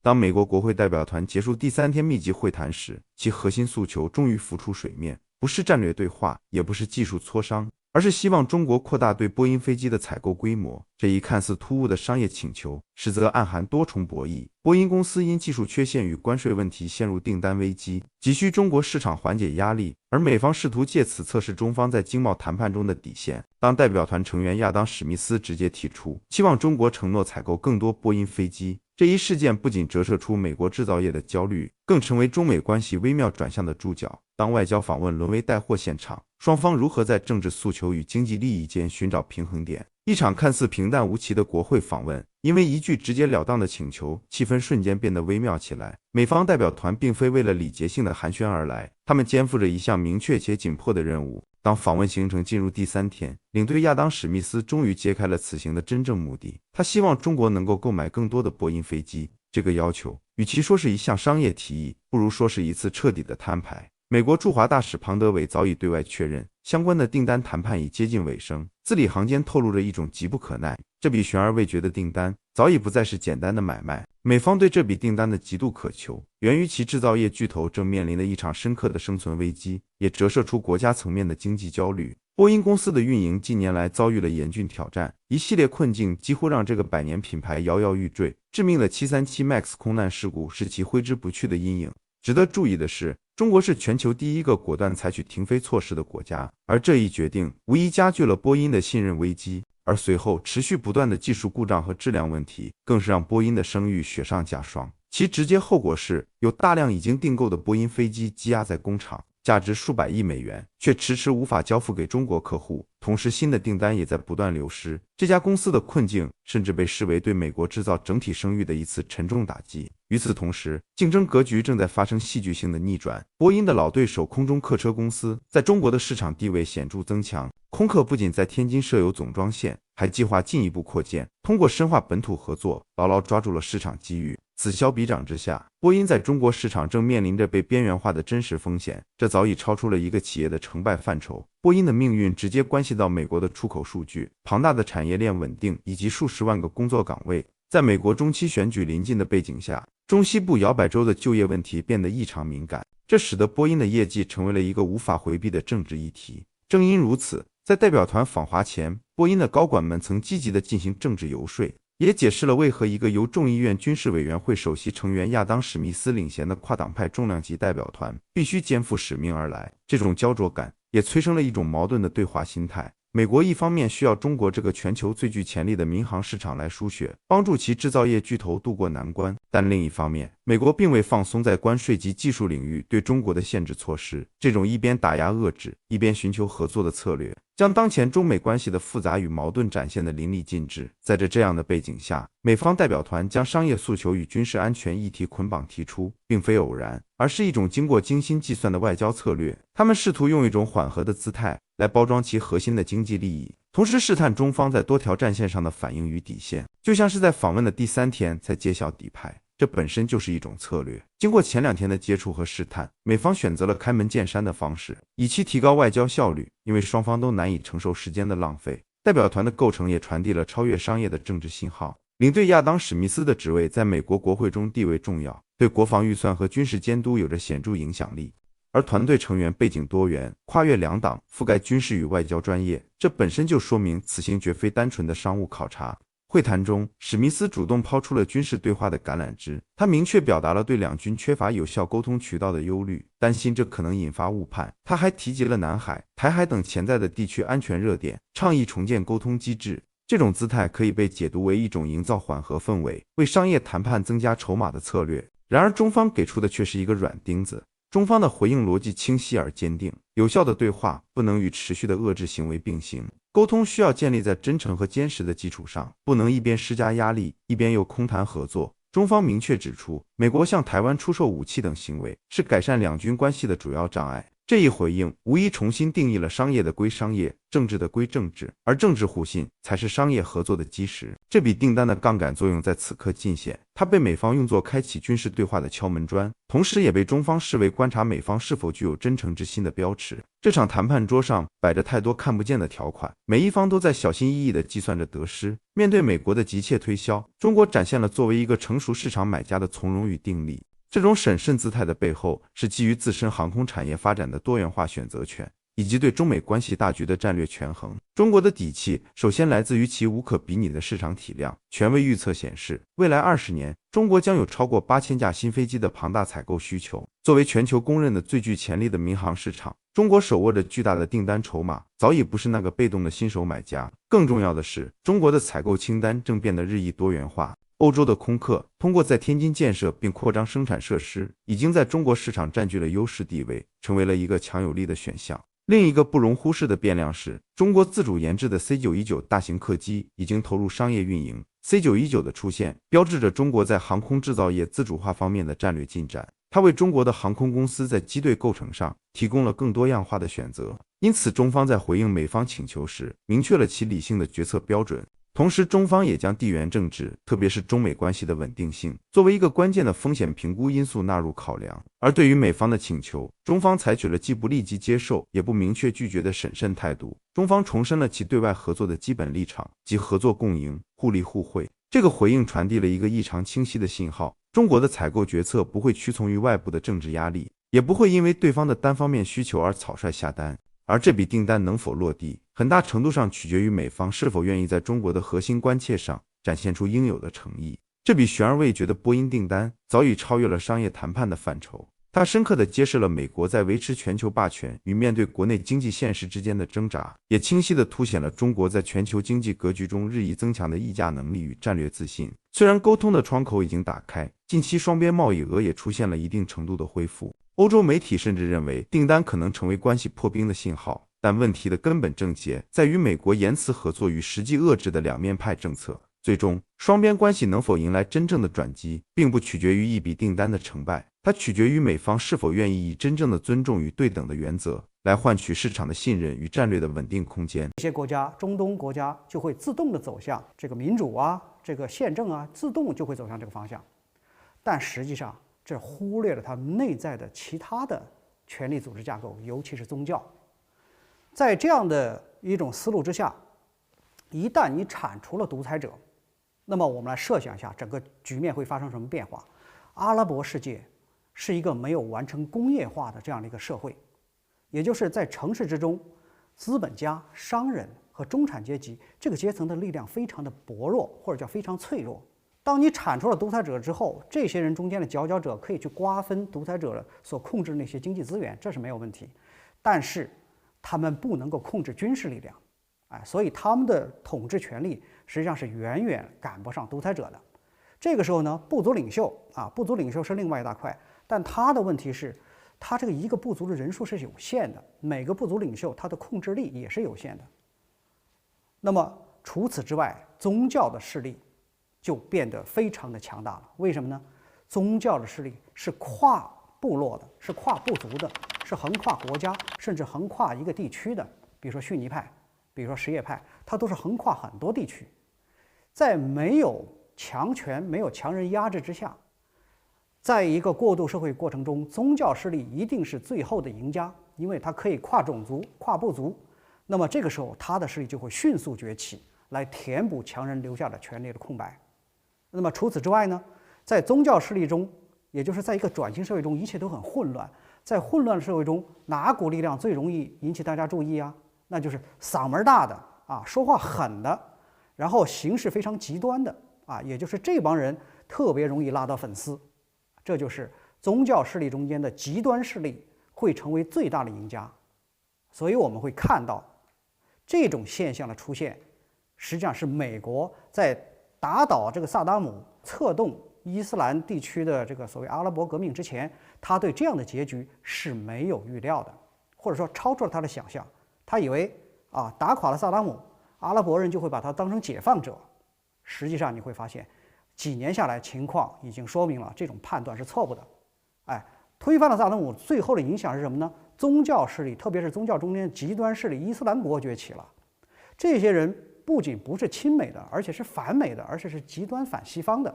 当美国国会代表团结束第3天密集会谈时，其核心诉求终于浮出水面，不是战略对话，也不是技术磋商，而是希望中国扩大对波音飞机的采购规模。这一看似突兀的商业请求，实则暗含多重博弈。波音公司因技术缺陷与关税问题陷入订单危机，急需中国市场缓解压力，而美方试图借此测试中方在经贸谈判中的底线。当代表团成员亚当·史密斯直接提出期望中国承诺采购更多波音飞机，这一事件不仅折射出美国制造业的焦虑，更成为中美关系微妙转向的注脚。当外交访问沦为带货现场，双方如何在政治诉求与经济利益间寻找平衡点？一场看似平淡无奇的国会访问，因为一句直截了当的请求，气氛瞬间变得微妙起来。美方代表团并非为了礼节性的寒暄而来，他们肩负着一项明确且紧迫的任务。当访问行程进入第3天，领队亚当·史密斯终于揭开了此行的真正目的。他希望中国能够购买更多的波音飞机。这个要求，与其说是一项商业提议，不如说是一次彻底的摊牌。美国驻华大使庞德伟早已对外确认，相关的订单谈判已接近尾声。字里行间透露着一种急不可耐，这笔悬而未决的订单早已不再是简单的买卖。美方对这笔订单的极度渴求，源于其制造业巨头正面临的一场深刻的生存危机，也折射出国家层面的经济焦虑。波音公司的运营近年来遭遇了严峻挑战，一系列困境几乎让这个百年品牌摇摇欲坠。致命的737 MAX 空难事故是其挥之不去的阴影。值得注意的是，中国是全球第一个果断采取停飞措施的国家，而这一决定无疑加剧了波音的信任危机。而随后持续不断的技术故障和质量问题，更是让波音的声誉雪上加霜。其直接后果是，有大量已经订购的波音飞机积压在工厂，价值数百亿美元，却迟迟无法交付给中国客户，同时新的订单也在不断流失。这家公司的困境甚至被视为对美国制造整体声誉的一次沉重打击。与此同时，竞争格局正在发生戏剧性的逆转。波音的老对手空中客车公司在中国的市场地位显著增强，空客不仅在天津设有总装线，还计划进一步扩建，通过深化本土合作，牢牢抓住了市场机遇。此消彼长之下，波音在中国市场正面临着被边缘化的真实风险，这早已超出了一个企业的成败范畴。波音的命运直接关系到美国的出口数据、庞大的产业链稳定以及数十万个工作岗位。在美国中期选举临近的背景下，中西部摇摆州的就业问题变得异常敏感，这使得波音的业绩成为了一个无法回避的政治议题。正因如此，在代表团访华前，波音的高管们曾积极地进行政治游说，也解释了为何一个由众议院军事委员会首席成员亚当·史密斯领衔的跨党派重量级代表团必须肩负使命而来。这种焦灼感也催生了一种矛盾的对话心态。美国一方面需要中国这个全球最具潜力的民航市场来输血，帮助其制造业巨头渡过难关，但另一方面，美国并未放松在关税及技术领域对中国的限制措施。这种一边打压遏制，一边寻求合作的策略，将当前中美关系的复杂与矛盾展现得淋漓尽致。在这样的背景下，美方代表团将商业诉求与军事安全议题捆绑提出，并非偶然，而是一种经过精心计算的外交策略。他们试图用一种缓和的姿态来包装其核心的经济利益，同时试探中方在多条战线上的反应与底线，就像是在访问的第3天才揭晓底牌。这本身就是一种策略。经过前2天的接触和试探，美方选择了开门见山的方式，以期提高外交效率。因为双方都难以承受时间的浪费，代表团的构成也传递了超越商业的政治信号。领队亚当·史密斯的职位在美国国会中地位重要，对国防预算和军事监督有着显著影响力。而团队成员背景多元，跨越2党，覆盖军事与外交专业，这本身就说明此行绝非单纯的商务考察。会谈中，史密斯主动抛出了军事对话的橄榄枝，他明确表达了对两军缺乏有效沟通渠道的忧虑，担心这可能引发误判。他还提及了南海、台海等潜在的地区安全热点，倡议重建沟通机制。这种姿态可以被解读为一种营造缓和氛围、为商业谈判增加筹码的策略。然而中方给出的却是一个软钉子。中方的回应逻辑清晰而坚定，有效的对话不能与持续的遏制行为并行，沟通需要建立在真诚和坚实的基础上，不能一边施加压力，一边又空谈合作。中方明确指出，美国向台湾出售武器等行为是改善两军关系的主要障碍，这一回应无疑重新定义了商业的归商业，政治的归政治，而政治互信才是商业合作的基石。这笔订单的杠杆作用在此刻尽显，它被美方用作开启军事对话的敲门砖，同时也被中方视为观察美方是否具有真诚之心的标尺。这场谈判桌上摆着太多看不见的条款，每一方都在小心翼翼地计算着得失。面对美国的急切推销，中国展现了作为一个成熟市场买家的从容与定力。这种审慎姿态的背后，是基于自身航空产业发展的多元化选择权，以及对中美关系大局的战略权衡。中国的底气首先来自于其无可比拟的市场体量。权威预测显示，未来20年，中国将有超过8000架新飞机的庞大采购需求。作为全球公认的最具潜力的民航市场，中国手握着巨大的订单筹码，早已不是那个被动的新手买家。更重要的是，中国的采购清单正变得日益多元化。欧洲的空客通过在天津建设并扩张生产设施，已经在中国市场占据了优势地位，成为了一个强有力的选项。另一个不容忽视的变量是，中国自主研制的 C919 大型客机已经投入商业运营。C919 的出现，标志着中国在航空制造业自主化方面的战略进展。它为中国的航空公司在机队构成上提供了更多样化的选择。因此，中方在回应美方请求时，明确了其理性的决策标准。同时，中方也将地缘政治，特别是中美关系的稳定性，作为一个关键的风险评估因素纳入考量。而对于美方的请求，中方采取了既不立即接受，也不明确拒绝的审慎态度。中方重申了其对外合作的基本立场，即合作共赢、互利互惠。这个回应传递了一个异常清晰的信号：中国的采购决策不会屈从于外部的政治压力，也不会因为对方的单方面需求而草率下单。而这笔订单能否落地，很大程度上取决于美方是否愿意在中国的核心关切上展现出应有的诚意。这笔悬而未决的波音订单早已超越了商业谈判的范畴，它深刻地揭示了美国在维持全球霸权与面对国内经济现实之间的挣扎，也清晰地凸显了中国在全球经济格局中日益增强的议价能力与战略自信。虽然沟通的窗口已经打开，近期双边贸易额也出现了一定程度的恢复。欧洲媒体甚至认为订单可能成为关系破冰的信号，但问题的根本症结在于美国言辞合作与实际遏制的两面派政策。最终，双边关系能否迎来真正的转机，并不取决于一笔订单的成败，它取决于美方是否愿意以真正的尊重与对等的原则来换取市场的信任与战略的稳定空间。一些国家，中东国家就会自动的走向这个民主啊，这个宪政啊，自动就会走向这个方向。但实际上，这忽略了它内在的其他的权力组织架构，尤其是宗教。在这样的一种思路之下，一旦你铲除了独裁者，那么我们来设想一下，整个局面会发生什么变化？阿拉伯世界是一个没有完成工业化的这样的一个社会，也就是在城市之中，资本家、商人和中产阶级这个阶层的力量非常的薄弱，或者叫非常脆弱。当你铲除了独裁者之后，这些人中间的佼佼者可以去瓜分独裁者所控制的那些经济资源，这是没有问题。但是他们不能够控制军事力量，所以他们的统治权力实际上是远远赶不上独裁者的。这个时候呢，部族领袖部族领袖是另外一大块，但他的问题是，他这个一个部族的人数是有限的，每个部族领袖他的控制力也是有限的。那么除此之外，宗教的势力就变得非常的强大了。为什么呢？宗教的势力是跨部落的，是跨部族的，是横跨国家，甚至横跨一个地区的。比如说逊尼派，比如说什叶派，它都是横跨很多地区。在没有强权、没有强人压制之下，在一个过渡社会过程中，宗教势力一定是最后的赢家，因为它可以跨种族、跨部族。那么这个时候，它的势力就会迅速崛起，来填补强人留下的权力的空白。那么除此之外呢，在宗教势力中，也就是在一个转型社会中，一切都很混乱。在混乱的社会中，哪股力量最容易引起大家注意啊？那就是嗓门大的说话狠的，然后行事非常极端的也就是这帮人特别容易拉到粉丝。这就是宗教势力中间的极端势力会成为最大的赢家。所以我们会看到这种现象的出现，实际上是美国在打倒这个萨达姆、策动伊斯兰地区的这个所谓阿拉伯革命之前，他对这样的结局是没有预料的，或者说超出了他的想象。他以为打垮了萨达姆，阿拉伯人就会把他当成解放者。实际上你会发现，几年下来，情况已经说明了这种判断是错误的。推翻了萨达姆，最后的影响是什么呢？宗教势力，特别是宗教中间的极端势力伊斯兰国崛起了。这些人不仅不是亲美的，而且是反美的，而且是极端反西方的。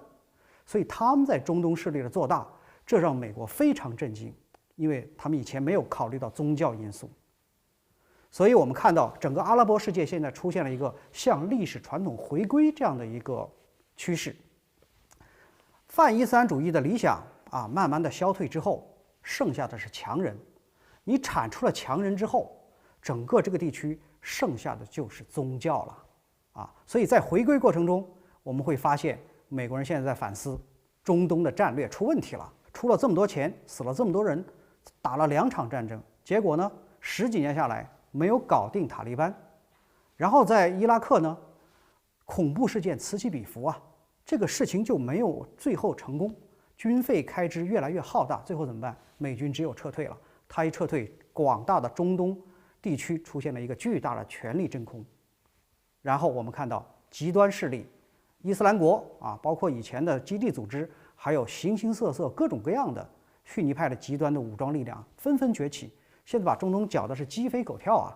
所以他们在中东势力的做大，这让美国非常震惊，因为他们以前没有考虑到宗教因素。所以我们看到整个阿拉伯世界现在出现了一个向历史传统回归这样的一个趋势。泛伊斯兰主义的理想慢慢的消退之后，剩下的是强人。你产出了强人之后，整个这个地区剩下的就是宗教了所以在回归过程中，我们会发现美国人现在在反思中东的战略出问题了，出了这么多钱，死了这么多人，打了2场战争，结果呢10几年下来没有搞定塔利班，然后在伊拉克呢恐怖事件此起彼伏这个事情就没有最后成功，军费开支越来越浩大，最后怎么办？美军只有撤退了。他一撤退，广大的中东地区出现了一个巨大的权力真空。然后我们看到极端势力，伊斯兰国包括以前的基地组织，还有形形色色、各种各样的逊尼派的极端的武装力量纷纷崛起，现在把中东搅的是鸡飞狗跳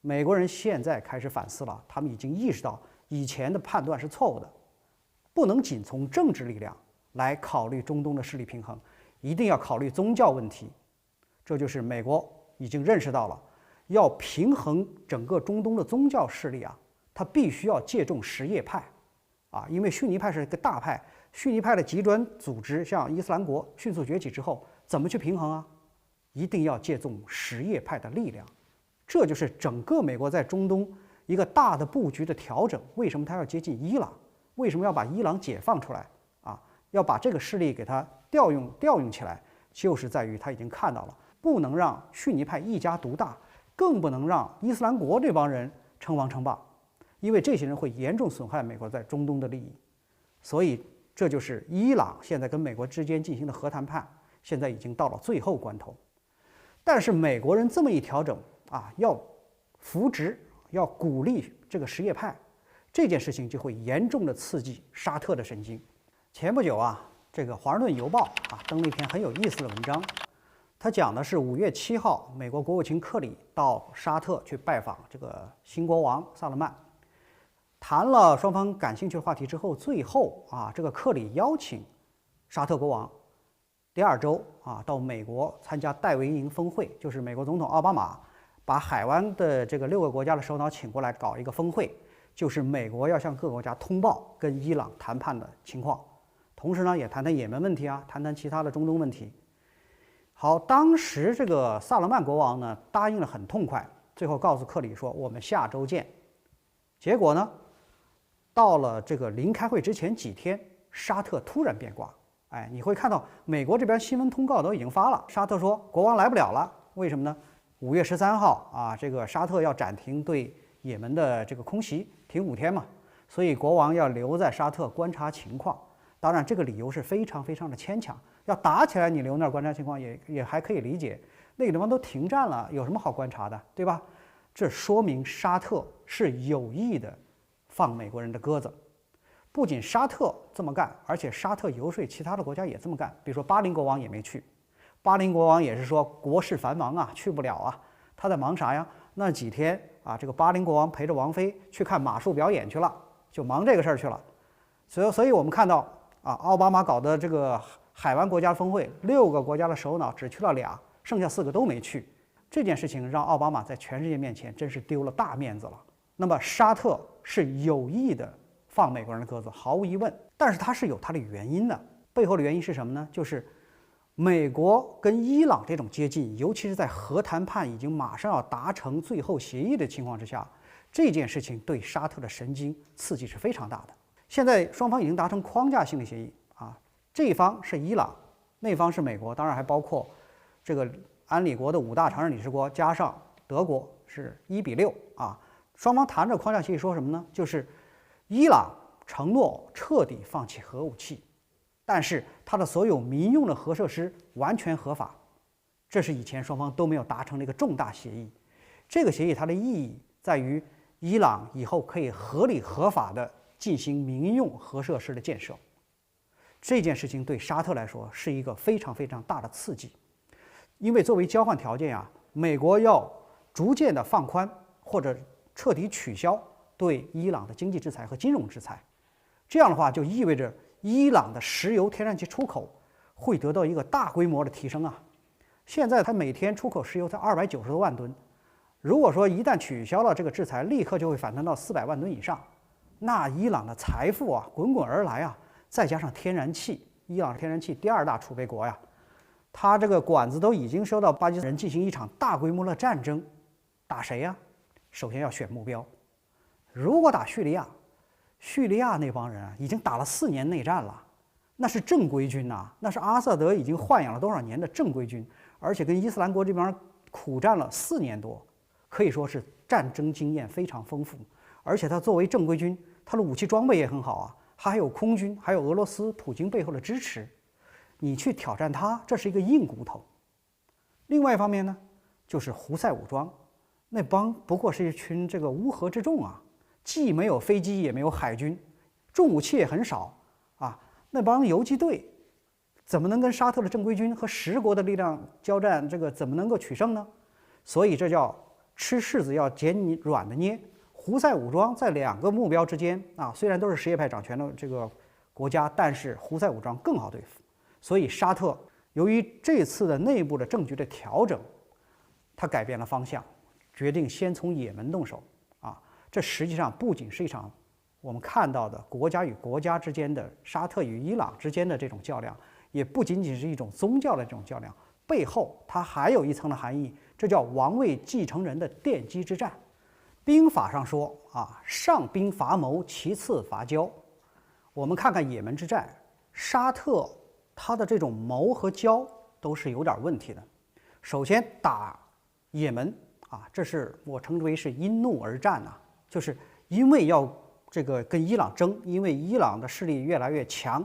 美国人现在开始反思了，他们已经意识到以前的判断是错误的，不能仅从政治力量来考虑中东的势力平衡，一定要考虑宗教问题。这就是美国已经认识到了，要平衡整个中东的宗教势力它必须要借重什叶派因为逊尼派是一个大派，逊尼派的极端组织像伊斯兰国迅速崛起之后，怎么去平衡一定要借重什叶派的力量。这就是整个美国在中东一个大的布局的调整。为什么他要接近伊朗？为什么要把伊朗解放出来要把这个势力给它调用起来，就是在于他已经看到了，不能让逊尼派一家独大，更不能让伊斯兰国这帮人称王称霸，因为这些人会严重损害美国在中东的利益。所以这就是伊朗现在跟美国之间进行的核谈判，现在已经到了最后关头。但是美国人这么一调整要扶植、要鼓励这个什叶派，这件事情就会严重的刺激沙特的神经。前不久这个《华盛顿邮报》登了一篇很有意思的文章，他讲的是5月7号，美国国务卿克里到沙特去拜访这个新国王萨勒曼，谈了双方感兴趣的话题之后，最后这个克里邀请沙特国王第2周到美国参加戴维营峰会，就是美国总统奥巴马把海湾的这个6个国家的首脑请过来搞一个峰会，就是美国要向各个国家通报跟伊朗谈判的情况，同时呢也谈谈也门问题谈谈其他的中东问题。好，当时这个萨勒曼国王呢答应了很痛快，最后告诉克里说我们下周见。结果呢到了这个临开会之前几天，沙特突然变卦。你会看到美国这边新闻通告都已经发了，沙特说国王来不了了，为什么呢？5月13号这个沙特要暂停对也门的这个空袭，停5天嘛，所以国王要留在沙特观察情况。当然这个理由是非常非常的牵强，要打起来你留那儿观察情况也还可以理解，那个地方都停战了，有什么好观察的，对吧？这说明沙特是有意的放美国人的鸽子。不仅沙特这么干，而且沙特游说其他的国家也这么干，比如说巴林国王也没去。巴林国王也是说国事繁忙去不了他在忙啥呀？那几天这个巴林国王陪着王妃去看马术表演去了，就忙这个事儿去了。所以我们看到奥巴马搞的这个海湾国家峰会，6个国家的首脑只去了2，剩下4个都没去。这件事情让奥巴马在全世界面前真是丢了大面子了。那么沙特是有意的放美国人的鸽子，毫无疑问，但是它是有它的原因的。背后的原因是什么呢？就是美国跟伊朗这种接近，尤其是在核谈判已经马上要达成最后协议的情况之下，这件事情对沙特的神经刺激是非常大的。现在双方已经达成框架性的协议这一方是伊朗，那方是美国，当然还包括这个安理国的5大常任理事国加上德国是1:6双方谈着框架协议说什么呢？就是伊朗承诺彻底放弃核武器，但是它的所有民用的核设施完全合法，这是以前双方都没有达成的一个重大协议。这个协议它的意义在于伊朗以后可以合理合法的进行民用核设施的建设。这件事情对沙特来说是一个非常非常大的刺激，因为作为交换条件啊，美国要逐渐的放宽或者彻底取消对伊朗的经济制裁和金融制裁，这样的话就意味着伊朗的石油天然气出口会得到一个大规模的提升啊。现在它每天出口石油才290多万吨，如果说一旦取消了这个制裁，立刻就会反弹到400万吨以上，那伊朗的财富啊滚滚而来啊，再加上天然气，伊朗是天然气第2大储备国呀，它这个管子都已经收到巴基斯坦进行一场大规模的战争，打谁呀？首先要选目标，如果打叙利亚，叙利亚那帮人啊已经打了4年内战了，那是正规军呐，那是阿萨德已经豢养了多少年的正规军，而且跟伊斯兰国这边苦战了4年多，可以说是战争经验非常丰富。而且他作为正规军，他的武器装备也很好啊，他还有空军，还有俄罗斯普京背后的支持，你去挑战他，这是一个硬骨头。另外一方面呢，就是胡塞武装，那帮不过是一群这个乌合之众啊，既没有飞机也没有海军，重武器也很少啊，那帮游击队怎么能跟沙特的正规军和10国的力量交战？这个怎么能够取胜呢？所以这叫吃柿子要捡你软的捏。胡塞武装在2个目标之间啊，虽然都是什叶派掌权的这个国家，但是胡塞武装更好对付。所以沙特由于这次的内部的政局的调整，他改变了方向，决定先从也门动手啊。这实际上不仅是一场我们看到的国家与国家之间的沙特与伊朗之间的这种较量，也不仅仅是一种宗教的这种较量，背后它还有一层的含义，这叫王位继承人的奠基之战。兵法上说啊，上兵伐谋，其次伐交。我们看看也门之战，沙特它的这种谋和交都是有点问题的。首先打也门啊，这是我称之为是因怒而战呐，就是因为要这个跟伊朗争，因为伊朗的势力越来越强，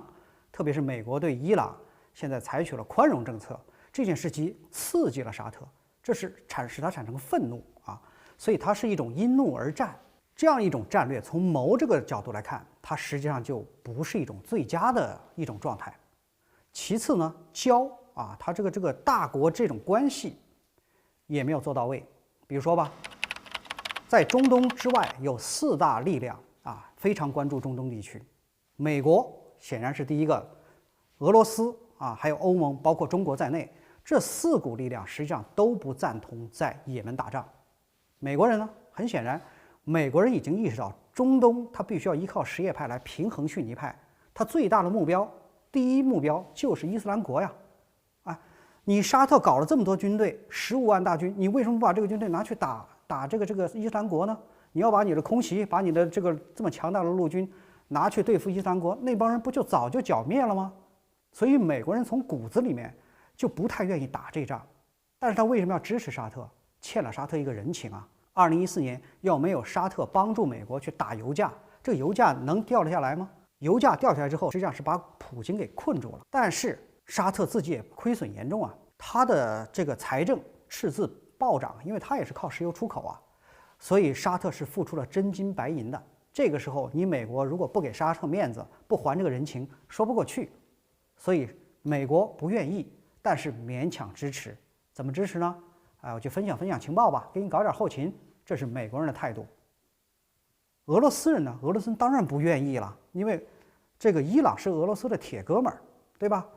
特别是美国对伊朗现在采取了宽容政策，这件事情刺激了沙特，这是使它产生愤怒啊，所以它是一种因怒而战。这样一种战略，从谋这个角度来看，它实际上就不是一种最佳的一种状态。其次呢，交啊，它这个大国这种关系也没有做到位。比如说吧，在中东之外有4大力量啊，非常关注中东地区。美国显然是第一个，俄罗斯啊，还有欧盟，包括中国在内，这4股力量实际上都不赞同在也门打仗。美国人呢，很显然，美国人已经意识到中东它必须要依靠什叶派来平衡逊尼派，它最大的目标，第一目标就是伊斯兰国呀。啊，你沙特搞了这么多军队，15万大军，你为什么不把这个军队拿去打这个伊斯兰国呢？你要把你的空袭，把你的这么强大的陆军拿去对付伊斯兰国，那帮人不就早就剿灭了吗？所以美国人从骨子里面就不太愿意打这仗。但是他为什么要支持沙特？欠了沙特一个人情啊。2014年要没有沙特帮助美国去打油价，这个油价能掉得下来吗？油价掉下来之后，实际上是把普京给困住了。但是沙特自己也亏损严重啊，他的这个财政赤字暴涨，因为他也是靠石油出口啊，所以沙特是付出了真金白银的。这个时候，你美国如果不给沙特面子，不还这个人情，说不过去。所以美国不愿意，但是勉强支持。怎么支持呢？我就分享情报吧，给你搞点后勤，这是美国人的态度。俄罗斯人呢？俄罗斯当然不愿意了，因为这个伊朗是俄罗斯的铁哥们儿，对吧？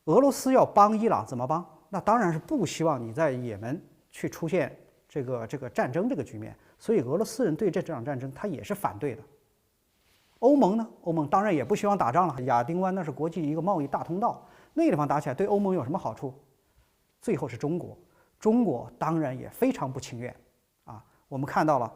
俄罗斯要帮伊朗怎么帮？那当然是不希望你在也门去出现这个战争这个局面，所以俄罗斯人对这场战争他也是反对的。欧盟呢？欧盟当然也不希望打仗了。亚丁湾那是国际一个贸易大通道，那个地方打起来对欧盟有什么好处？最后是中国，中国当然也非常不情愿啊。我们看到了，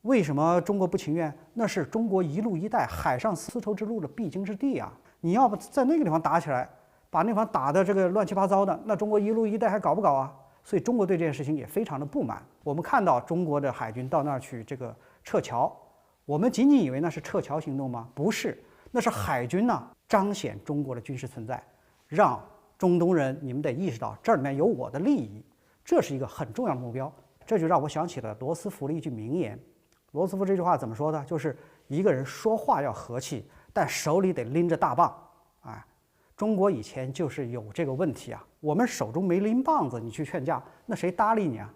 为什么中国不情愿？那是中国一路一带海上丝绸之路的必经之地啊！你要不在那个地方打起来，把那地方打得这个乱七八糟的，那中国一路一带还搞不搞啊？所以中国对这件事情也非常的不满。我们看到中国的海军到那儿去撤侨，我们仅仅以为那是撤侨行动吗？不是，那是海军呢彰显中国的军事存在，让中东人你们得意识到这里面有我的利益，这是一个很重要的目标。这就让我想起了罗斯福的一句名言。罗斯福这句话怎么说的？就是一个人说话要和气，但手里得拎着大棒哎，中国以前就是有这个问题啊，我们手中没拎棒子，你去劝架，那谁搭理你啊？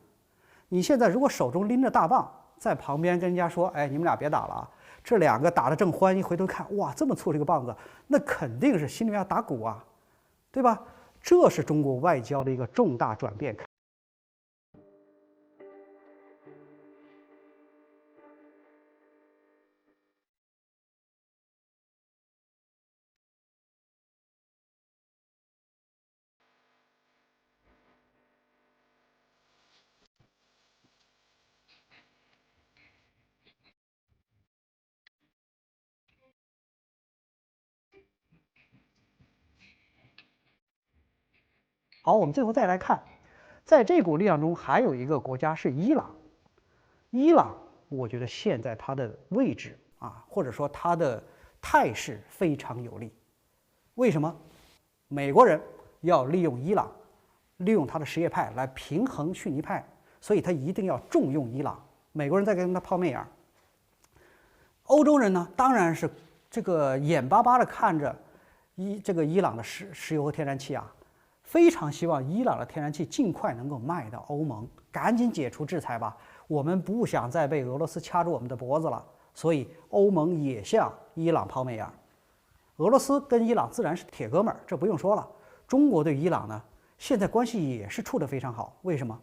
你现在如果手中拎着大棒，在旁边跟人家说，哎，你们俩别打了啊，这两个打得正欢，一回头看，哇，这么粗这个棒子，那肯定是心里面要打鼓啊，对吧？这是中国外交的一个重大转变。好，我们最后再来看，在这股力量中还有一个国家是伊朗。伊朗，我觉得现在它的位置啊，或者说它的态势非常有利。为什么？美国人要利用伊朗，利用他的什叶派来平衡逊尼派，所以他一定要重用伊朗。美国人在跟他抛媚眼。欧洲人呢，当然是这个眼巴巴的看着伊朗的石油和天然气啊。非常希望伊朗的天然气尽快能够卖到欧盟，赶紧解除制裁吧。我们不想再被俄罗斯掐住我们的脖子了，所以欧盟也向伊朗抛媚眼。俄罗斯跟伊朗自然是铁哥们儿，这不用说了。中国对伊朗呢，现在关系也是处得非常好。为什么？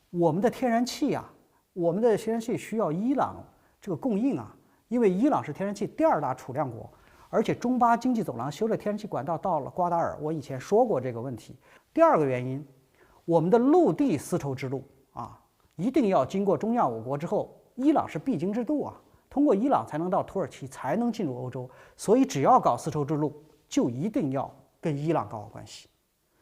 我们的天然气啊，我们的天然气需要伊朗这个供应啊，因为伊朗是天然气第2大储量国。而且中巴经济走廊修的天然气管道到了瓜达尔，我以前说过这个问题。第2个原因，我们的陆地丝绸之路啊，一定要经过中亚5国之后，伊朗是必经之路啊，通过伊朗才能到土耳其，才能进入欧洲。所以只要搞丝绸之路，就一定要跟伊朗搞好关系。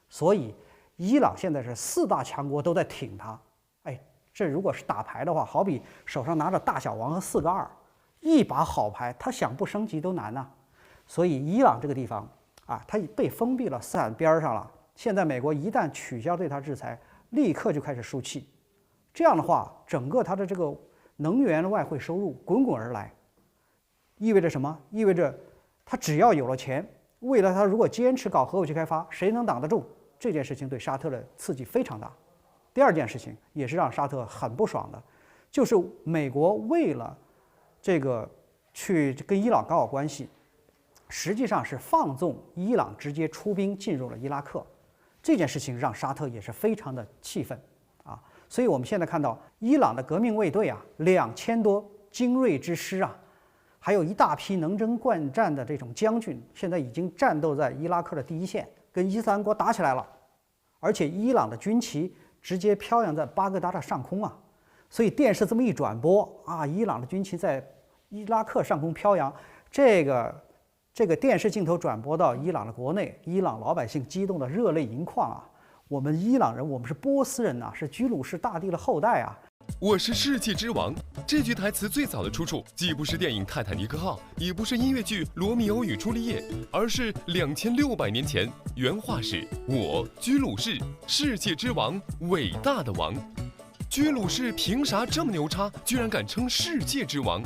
所以伊朗现在是4大强国都在挺它。哎，这如果是打牌的话，好比手上拿着大小王和4个2，一把好牌，他想不升级都难呐。所以伊朗这个地方啊，它被封闭了斯坦边上了。现在美国一旦取消对它制裁，立刻就开始输气。这样的话，整个它的这个能源外汇收入滚滚而来，意味着什么？意味着它只要有了钱，未来它如果坚持搞核武器开发，谁能挡得住？这件事情对沙特的刺激非常大。第2件事情也是让沙特很不爽的，就是美国为了这个去跟伊朗搞好关系。实际上是放纵伊朗直接出兵进入了伊拉克，这件事情让沙特也是非常的气愤啊。所以我们现在看到伊朗的革命卫队啊，2000多精锐之师啊，还有一大批能征惯战的这种将军，现在已经战斗在伊拉克的第一线，跟伊斯兰国打起来了。而且伊朗的军旗直接飘扬在巴格达的上空啊，所以电视这么一转播啊，伊朗的军旗在伊拉克上空飘扬，这个电视镜头转播到伊朗的国内，伊朗老百姓激动的热泪盈眶啊！我们伊朗人，我们是波斯人呐，是居鲁士大帝的后代啊！我是世界之王，这句台词最早的出处既不是电影《泰坦尼克号》，也不是音乐剧《罗密欧与朱丽叶》，而是2600年前。原话是：我居鲁士，世界之王，伟大的王。居鲁士凭啥这么牛叉，居然敢称世界之王？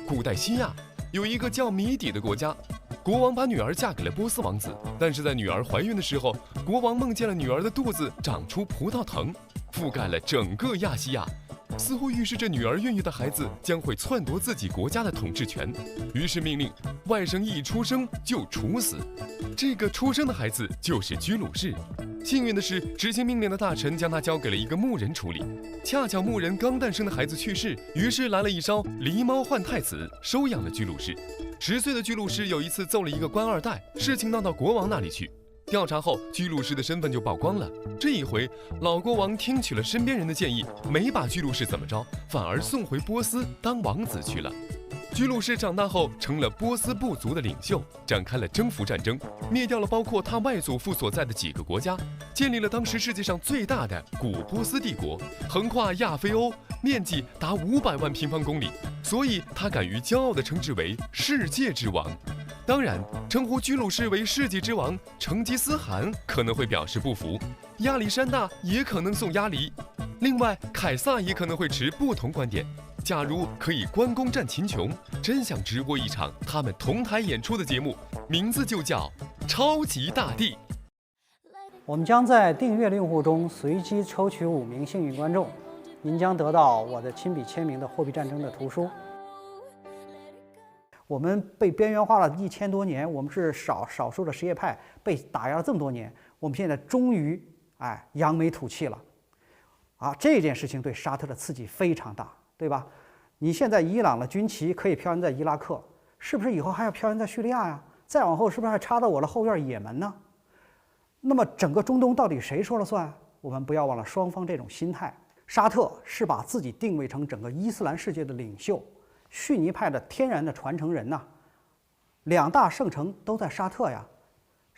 古代西亚有一个叫米底的国家。国王把女儿嫁给了波斯王子，但是在女儿怀孕的时候，国王梦见了女儿的肚子长出葡萄藤，覆盖了整个亚细亚，似乎预示着女儿孕育的孩子将会篡夺自己国家的统治权。于是命令外甥一出生就处死。这个出生的孩子就是居鲁士。幸运的是，执行命令的大臣将他交给了一个牧人处理。恰巧牧人刚诞生的孩子去世，于是来了一招狸猫换太子，收养了居鲁士。10岁的居鲁士有一次揍了一个官二代，事情闹到国王那里去。调查后，居鲁士的身份就曝光了。这一回，老国王听取了身边人的建议，没把居鲁士怎么着，反而送回波斯当王子去了。居鲁士长大后成了波斯部族的领袖，展开了征服战争，灭掉了包括他外祖父所在的几个国家，建立了当时世界上最大的古波斯帝国，横跨亚非欧，面积达500万平方公里，所以他敢于骄傲地称之为世界之王。当然，称呼居鲁士为世界之王，成吉思汗可能会表示不服，亚历山大也可能送鸭梨，另外凯撒也可能会持不同观点。假如可以关公战秦琼，真想直播一场他们同台演出的节目，名字就叫超级大帝。我们将在订阅的用户中随机抽取5名幸运观众，您将得到我的亲笔签名的《货币战争》的图书。我们被边缘化了1000多年，我们是少数的什叶派，被打压了这么多年，我们现在终于扬眉吐气了。这件事情对沙特的刺激非常大，对吧？你现在伊朗的军旗可以飘扬在伊拉克，是不是以后还要飘扬在叙利亚呀？再往后是不是还插到我的后院也门呢？那么整个中东到底谁说了算？我们不要忘了双方这种心态。沙特是把自己定位成整个伊斯兰世界的领袖，逊尼派的天然的传承人呐。2大圣城都在沙特呀。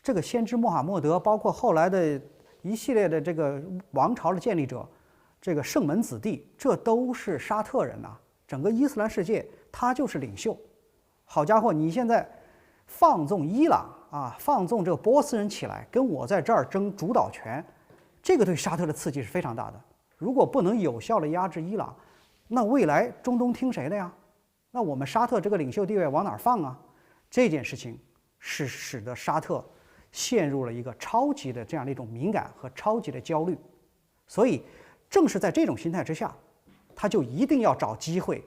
这个先知穆罕默德，包括后来的一系列的这个王朝的建立者，这个圣门子弟，这都是沙特人呐。整个伊斯兰世界，他就是领袖。好家伙，你现在放纵伊朗放纵这个波斯人起来，跟我在这儿争主导权，这个对沙特的刺激是非常大的。如果不能有效的压制伊朗，那未来中东听谁的呀？那我们沙特这个领袖地位往哪儿放啊？这件事情是使得沙特陷入了一个超级的这样的一种敏感和超级的焦虑。所以正是在这种心态之下，他就一定要找机会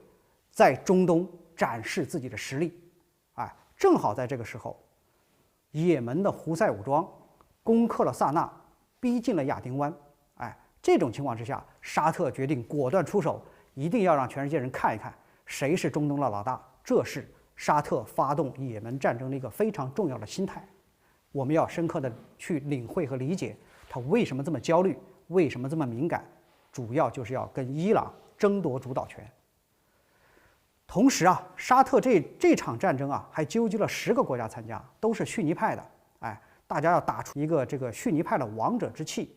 在中东展示自己的实力。正好在这个时候，也门的胡塞武装攻克了萨那，逼近了亚丁湾。这种情况之下，沙特决定果断出手，一定要让全世界人看一看谁是中东的老大。这是沙特发动也门战争的一个非常重要的心态。我们要深刻的去领会和理解他为什么这么焦虑，为什么这么敏感，主要就是要跟伊朗争夺主导权。同时沙特这场战争还纠集了10个国家参加，都是逊尼派的。大家要打出一个这个逊尼派的王者之气。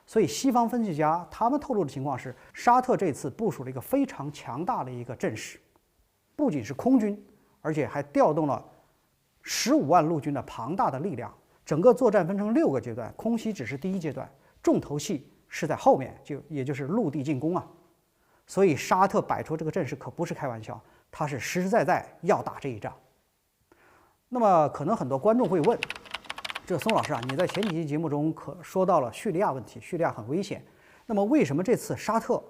所以西方分析家他们透露的情况是，沙特这次部署了一个非常强大的一个阵势，不仅是空军，而且还调动了15万陆军的庞大的力量。整个作战分成6个阶段，空袭只是第1阶段，重头戏是在后面，也就是陆地进攻。所以沙特摆出这个阵势可不是开玩笑，他是实实在在要打这一仗。那么可能很多观众会问，这宋老师你在前几期节目中可说到了叙利亚问题，叙利亚很危险，那么为什么这次沙特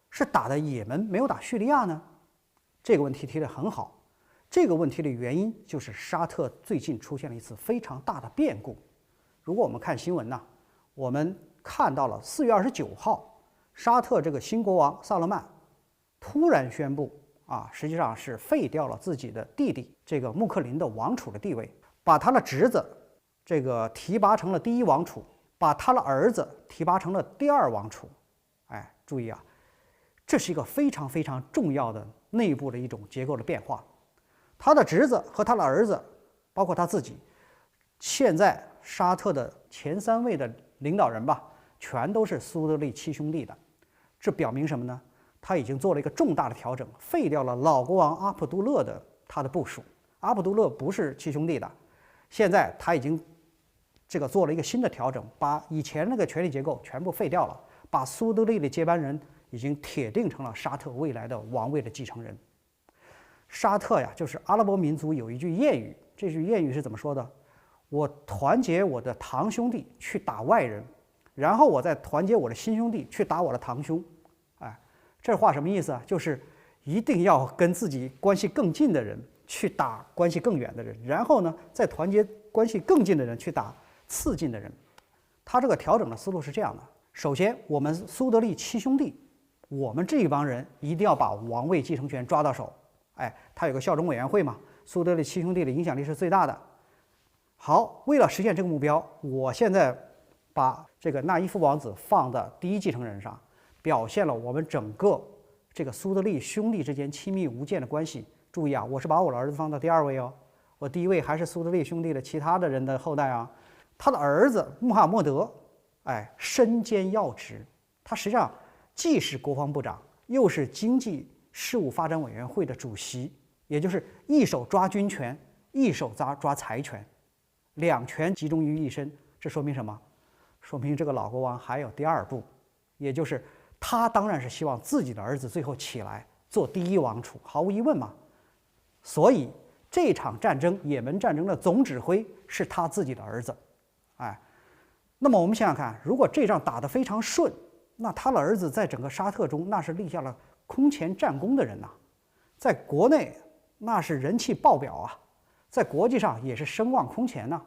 是打的也门没有打叙利亚呢？这个问题提得很好。这个问题的原因就是沙特最近出现了一次非常大的变故。如果我们看新闻我们看到了4月29号沙特这个新国王萨勒曼突然宣布实际上是废掉了自己的弟弟这个穆克林的王储的地位，把他的侄子这个提拔成了第1王储，把他的儿子提拔成了第2王储。注意这是一个非常非常重要的内部的一种结构的变化。他的侄子和他的儿子，包括他自己，现在沙特的前3位的领导人全都是苏德利7兄弟的。这表明什么呢？他已经做了一个重大的调整，废掉了老国王阿卜杜勒的他的部属。阿卜杜勒不是7兄弟的，现在他已经做了一个新的调整，把以前那个权力结构全部废掉了，把苏德利的接班人已经铁定成了沙特未来的王位的继承人。沙特就是阿拉伯民族有一句谚语，这句谚语是怎么说的？我团结我的堂兄弟去打外人，然后我再团结我的亲兄弟去打我的堂兄。这话什么意思就是一定要跟自己关系更近的人去打关系更远的人，然后呢再团结关系更近的人去打次近的人。他这个调整的思路是这样的：首先，我们苏德利7兄弟，我们这一帮人一定要把王位继承权抓到手。他有个效忠委员会嘛，苏德利7兄弟的影响力是最大的。好，为了实现这个目标，我现在把这个纳伊夫王子放到第1继承人上，表现了我们整个这个苏德利兄弟之间亲密无间的关系。注意我是把我的儿子放到第2位我第1位还是苏德利兄弟的其他的人的后代他的儿子穆罕默德，身兼要职，他实际上既是国防部长，又是经济事务发展委员会的主席，也就是一手抓军权，一手抓财权，2权集中于一身。这说明什么？说明这个老国王还有第2步，也就是他当然是希望自己的儿子最后起来做第1王储，毫无疑问嘛。所以这场战争，也门战争的总指挥是他自己的儿子，哎，那么我们想想看，如果这仗打得非常顺，那他的儿子在整个沙特中那是立下了空前战功的人呐，在国内那是人气爆表啊，在国际上也是声望空前呐。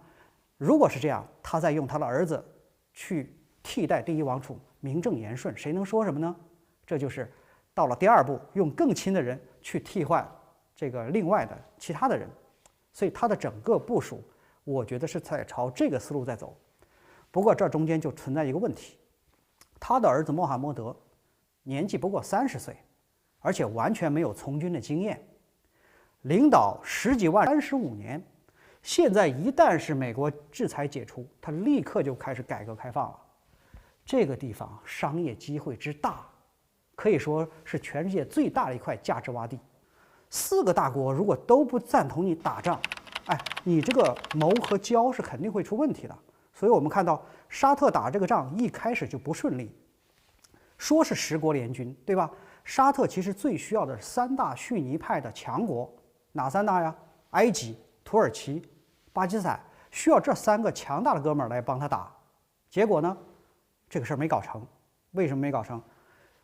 如果是这样，他再用他的儿子去替代第一王储，名正言顺，谁能说什么呢？这就是到了第二步，用更亲的人去替换这个另外的其他的人，所以他的整个部署，我觉得是在朝这个思路在走。不过这中间就存在一个问题，他的儿子穆罕默德年纪不过30岁，而且完全没有从军的经验，领导10几万35年，现在一旦是美国制裁解除，他立刻就开始改革开放了。这个地方商业机会之大，可以说是全世界最大的一块价值洼地。4个大国如果都不赞同你打仗，哎，你这个谋和交是肯定会出问题的。所以我们看到沙特打这个仗一开始就不顺利，说是10国联军，对吧？沙特其实最需要的是3大逊尼派的强国，哪3大呀？埃及、土耳其、巴基斯坦，需要这3个强大的哥们儿来帮他打。结果呢，这个事儿没搞成。为什么没搞成？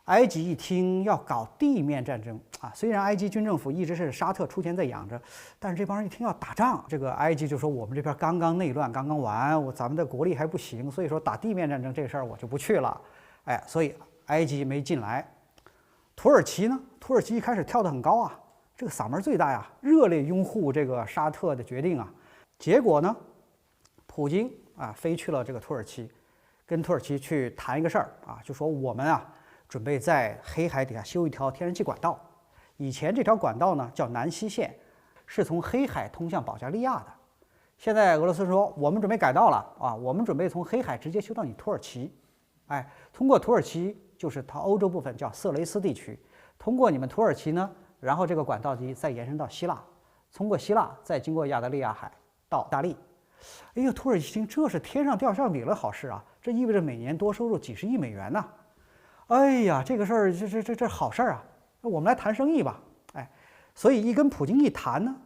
埃及一听要搞地面战争啊，虽然埃及军政府一直是沙特出钱在养着，但是这帮人一听要打仗，这个埃及就说我们这边刚刚内乱，刚刚完，咱们的国力还不行，所以说打地面战争这事儿我就不去了。哎，所以埃及没进来。土耳其呢？土耳其一开始跳得很高啊，这个嗓门最大呀，热烈拥护这个沙特的决定啊。结果呢，普京啊飞去了这个土耳其，跟土耳其去谈一个事儿啊，就说我们啊准备在黑海底下修一条天然气管道。以前这条管道呢叫南西线，是从黑海通向保加利亚的。现在俄罗斯说我们准备改道了啊，我们准备从黑海直接修到你土耳其，哎，通过土耳其就是它欧洲部分叫色雷斯地区，通过你们土耳其呢，然后这个管道再延伸到希腊，通过希腊再经过亚得里亚海到意大利。哎呦，土耳其听这是天上掉馅饼的好事啊，这意味着每年多收入几十亿美元呢。哎呀，这个事儿这好事儿啊，那我们来谈生意吧。哎，所以一跟普京一谈呢，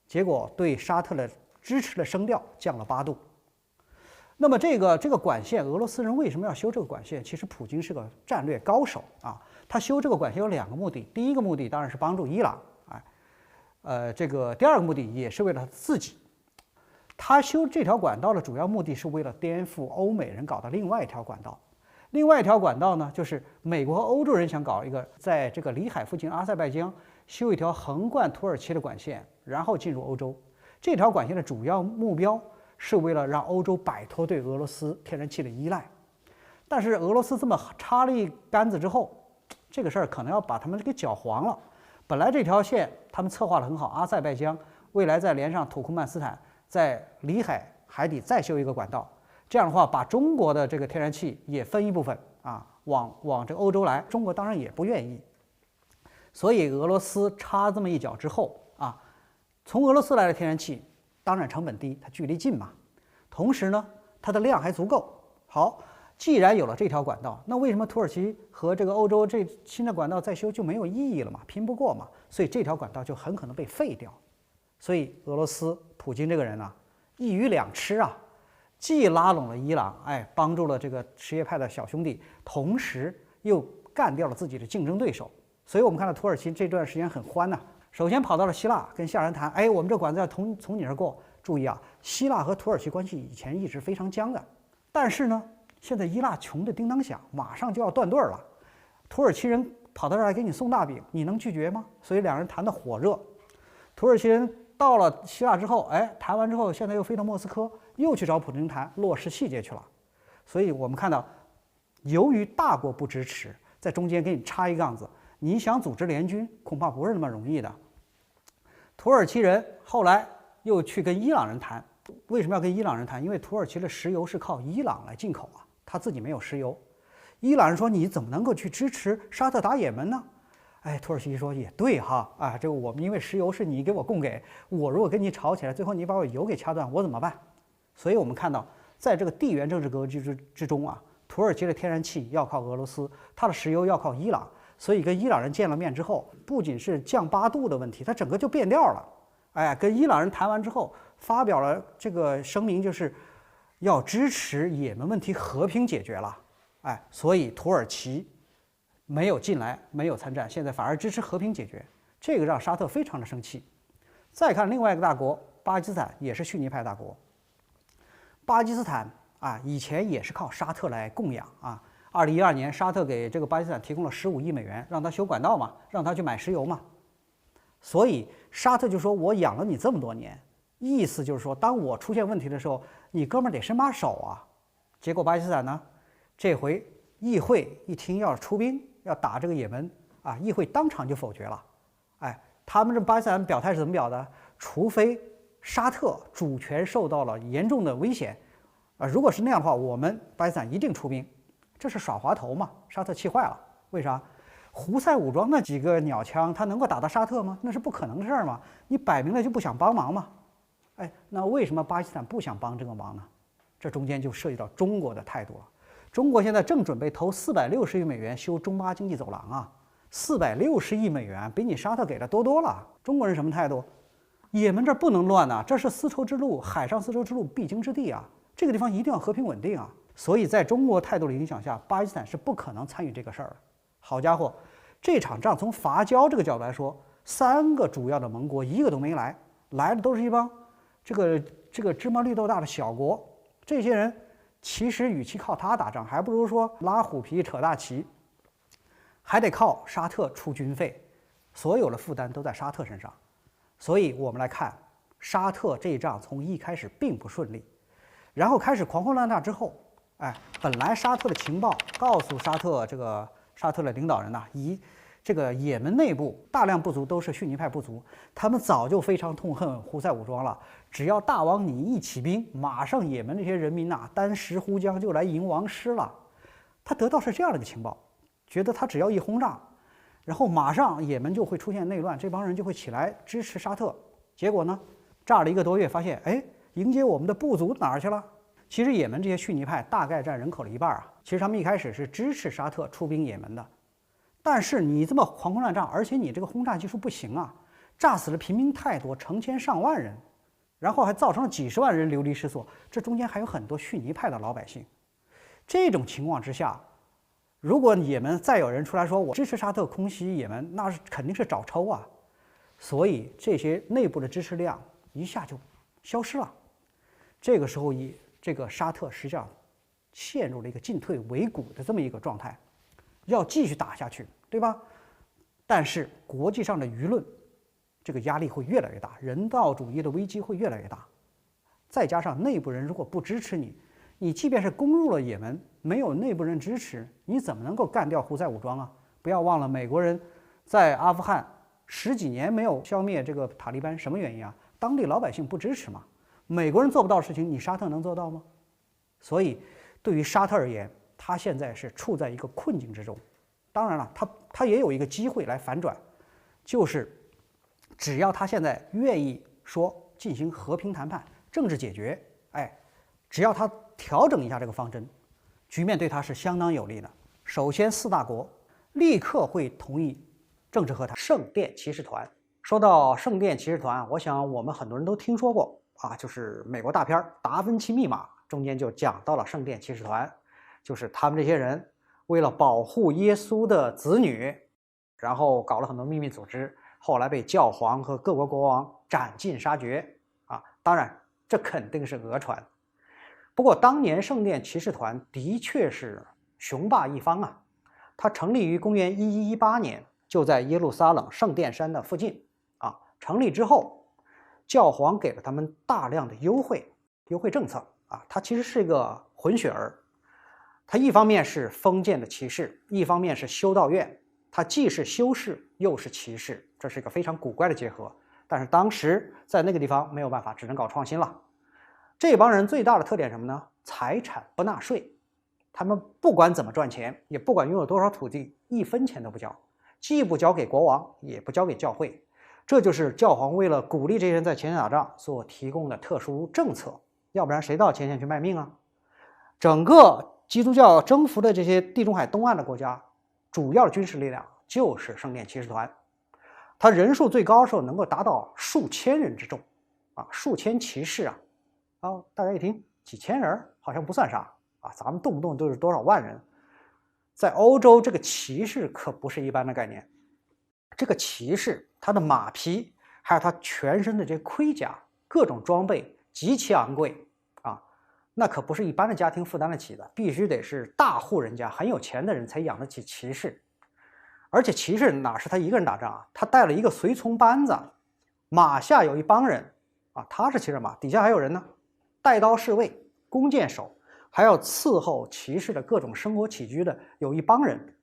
结果对沙特的支持的声调降了8度。那么这个管线，俄罗斯人为什么要修这个管线？其实普京是个战略高手啊，他修这个管线有2个目的，第一个目的当然是帮助伊朗，哎，这个第2个目的也是为了他自己。他修这条管道的主要目的是为了颠覆欧美人搞的另外一条管道。另外一条管道呢，就是美国和欧洲人想搞一个，在这个里海附近阿塞拜疆修一条横贯土耳其的管线，然后进入欧洲。这条管线的主要目标是为了让欧洲摆脱对俄罗斯天然气的依赖。但是俄罗斯这么插了一杆子之后，这个事儿可能要把他们给搅黄了。本来这条线他们策划得很好，阿塞拜疆未来再连上土库曼斯坦，在里海海底再修一个管道。这样的话，把中国的这个天然气也分一部分啊，往这个欧洲来。中国当然也不愿意，所以俄罗斯插这么一脚之后啊，从俄罗斯来的天然气当然成本低，它距离近嘛，同时呢，它的量还足够。好，既然有了这条管道，那为什么土耳其和这个欧洲这新的管道再修就没有意义了嘛？拼不过嘛，所以这条管道就很可能被废掉。所以俄罗斯普京这个人啊，一鱼两吃啊。既拉拢了伊朗，哎，帮助了这个什叶派的小兄弟，同时又干掉了自己的竞争对手。所以我们看到土耳其这段时间很欢呐。首先跑到了希腊，跟希腊人谈，哎，我们这管子要从你这儿过。注意啊，希腊和土耳其关系以前一直非常僵的，但是呢，现在伊拉穷得叮当响，马上就要断队了。土耳其人跑到这儿来给你送大饼，你能拒绝吗？所以两人谈得火热。土耳其人到了希腊之后，哎，谈完之后，现在又飞到莫斯科，又去找普京谈落实细节去了。所以我们看到，由于大国不支持，在中间给你插一杠子，你想组织联军，恐怕不是那么容易的。土耳其人后来又去跟伊朗人谈，为什么要跟伊朗人谈？因为土耳其的石油是靠伊朗来进口啊，他自己没有石油。伊朗人说：“你怎么能够去支持沙特打也门呢？”哎，土耳其说也对哈，啊，这个我们因为石油是你给我供给，我如果跟你吵起来，最后你把我油给掐断，我怎么办？所以我们看到，在这个地缘政治格局之中啊，土耳其的天然气要靠俄罗斯，它的石油要靠伊朗，所以跟伊朗人见了面之后，不仅是降8度的问题，它整个就变调了。跟伊朗人谈完之后，发表了这个声明，就是要支持也门问题和平解决了。所以土耳其没有进来，没有参战，现在反而支持和平解决，这个让沙特非常的生气。再看另外一个大国巴基斯坦，也是逊尼派大国。巴基斯坦以前也是靠沙特来供养2012年，沙特给这个巴基斯坦提供了15亿美元，让他修管道嘛，让他去买石油嘛。所以沙特就说：“我养了你这么多年，意思就是说，当我出现问题的时候，你哥们儿得伸把手啊。”结果巴基斯坦呢，这回议会一听要出兵要打这个也门议会当场就否决了。他们这巴基斯坦表态是怎么表的？除非沙特主权受到了严重的危险，如果是那样的话，我们巴基斯坦一定出兵。这是耍滑头嘛？沙特气坏了，为啥？胡塞武装那几个鸟枪，他能够打到沙特吗？那是不可能的事儿嘛！你摆明了就不想帮忙嘛。那为什么巴基斯坦不想帮这个忙呢？这中间就涉及到中国的态度了。中国现在正准备投460亿美元修中巴经济走廊460亿美元比你沙特给的多了。中国人什么态度？也门这儿不能乱这是丝绸之路，海上丝绸之路必经之地这个地方一定要和平稳定所以在中国态度的影响下，巴基斯坦是不可能参与这个事儿的。好家伙，这场仗从伐交这个角度来说，3个主要的盟国一个都没来，来的都是一帮这个芝麻绿豆大的小国。这些人其实与其靠他打仗，还不如说拉虎皮扯大旗，还得靠沙特出军费，所有的负担都在沙特身上。所以我们来看，沙特这一仗从一开始并不顺利，然后开始狂轰滥炸之后，本来沙特的情报告诉沙特的领导人这个也门内部大量部族都是逊尼派部族，他们早就非常痛恨胡塞武装了。只要大王你一起兵，马上也门这些人民单石湖江就来迎王师了。他得到是这样的一个情报，觉得他只要一轰炸，然后马上也门就会出现内乱，这帮人就会起来支持沙特。结果呢，炸了1个多月，发现迎接我们的部族哪儿去了？其实也门这些逊尼派大概占人口的1半其实他们一开始是支持沙特出兵也门的，但是你这么狂轰滥炸，而且你这个轰炸技术不行炸死了平民太多，成千上万人，然后还造成了几十万人流离失所，这中间还有很多逊尼派的老百姓。这种情况之下，如果也门再有人出来说我支持沙特空袭也门，那是肯定是找抽所以这些内部的支持量一下就消失了。这个时候这个沙特实际上陷入了一个进退维谷的这么一个状态，要继续打下去，对吧？但是国际上的舆论这个压力会越来越大，人道主义的危机会越来越大，再加上内部人如果不支持你，你即便是攻入了也门，没有内部人支持，你怎么能够干掉胡塞武装不要忘了，美国人在阿富汗10几年没有消灭这个塔利班，什么原因当地老百姓不支持嘛。美国人做不到的事情，你沙特能做到吗？所以对于沙特而言，他现在是处在一个困境之中。当然了，他也有一个机会来反转，就是只要他现在愿意说进行和平谈判、政治解决，只要他调整一下这个方针，局面对他是相当有利的。首先，4大国立刻会同意政治和谈。圣殿骑士团，说到圣殿骑士团，我想我们很多人都听说过就是美国大片《达芬奇密码》中间就讲到了圣殿骑士团，就是他们这些人为了保护耶稣的子女，然后搞了很多秘密组织，后来被教皇和各国国王斩尽杀绝当然这肯定是讹传。不过当年圣殿骑士团的确是雄霸一方它成立于公元1118年，就在耶路撒冷圣殿山的附近成立之后，教皇给了他们大量的优惠政策它其实是一个混血儿，它一方面是封建的骑士，一方面是修道院，它既是修士又是骑士，这是一个非常古怪的结合。但是当时在那个地方没有办法，只能搞创新了。这帮人最大的特点是什么呢？财产不纳税，他们不管怎么赚钱，也不管拥有多少土地，1分钱都不交，既不交给国王，也不交给教会。这就是教皇为了鼓励这些人在前线打仗所提供的特殊政策，要不然谁到前线去卖命整个基督教征服的这些地中海东岸的国家，主要的军事力量就是圣殿骑士团。他人数最高的时候能够达到数千人之众，数千骑士大家一听几千人好像不算啥咱们动不动都是多少万人。在欧洲，这个骑士可不是一般的概念。这个骑士，他的马匹，还有他全身的这些盔甲、各种装备极其昂贵那可不是一般的家庭负担得起的，必须得是大户人家很有钱的人才养得起骑士。而且骑士哪是他一个人打仗他带了一个随从班子，马下有一帮人他是骑着马，底下还有人呢，带刀侍卫、弓箭手，还要伺候骑士的各种生活起居的有一帮人，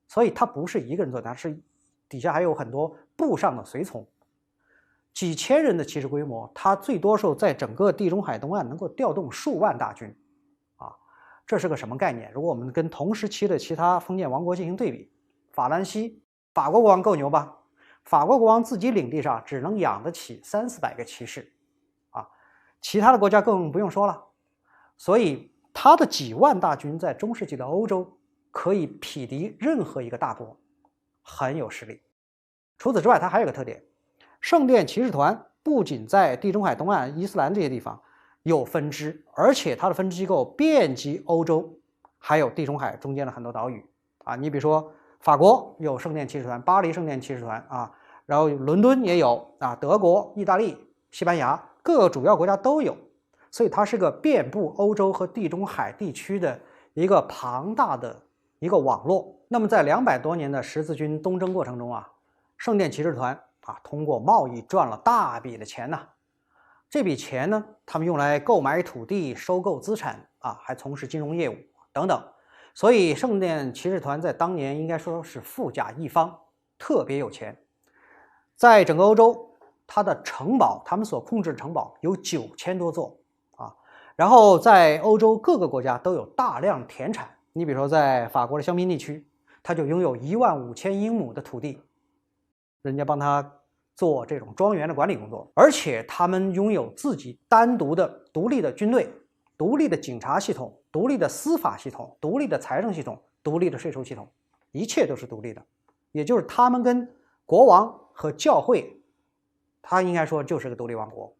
所以他不是一个人做，他是底下还有很多部上的随从。几千人的骑士规模，他最多时候在整个地中海东岸能够调动数万大军这是个什么概念？如果我们跟同时期的其他封建王国进行对比，法兰西法国国王够牛吧？法国国王自己领地上只能养得起300-400个骑士其他的国家更不用说了。所以他的几万大军在中世纪的欧洲可以匹敌任何一个大国，很有实力。除此之外，他还有个特点，圣殿骑士团不仅在地中海东岸、伊斯兰这些地方有分支，而且它的分支机构遍及欧洲，还有地中海中间的很多岛屿你比如说法国有圣殿骑士团，巴黎圣殿骑士团然后伦敦也有德国、意大利、西班牙各个主要国家都有，所以它是个遍布欧洲和地中海地区的一个庞大的一个网络。那么在200多年的十字军东征过程中圣殿骑士团通过贸易赚了大笔的钱这笔钱呢，他们用来购买土地、收购资产还从事金融业务等等。所以圣殿骑士团在当年应该说是富甲一方，特别有钱。在整个欧洲，它的城堡，他们所控制的城堡有9000多座然后在欧洲各个国家都有大量田产。你比如说在法国的香槟地区，它就拥有15000英亩的土地，人家帮他做这种庄园的管理工作，而且他们拥有自己单独的独立的军队、独立的警察系统、独立的司法系统、独立的财政系统、独立的税收系统，一切都是独立的。也就是他们跟国王和教会，他应该说就是个独立王国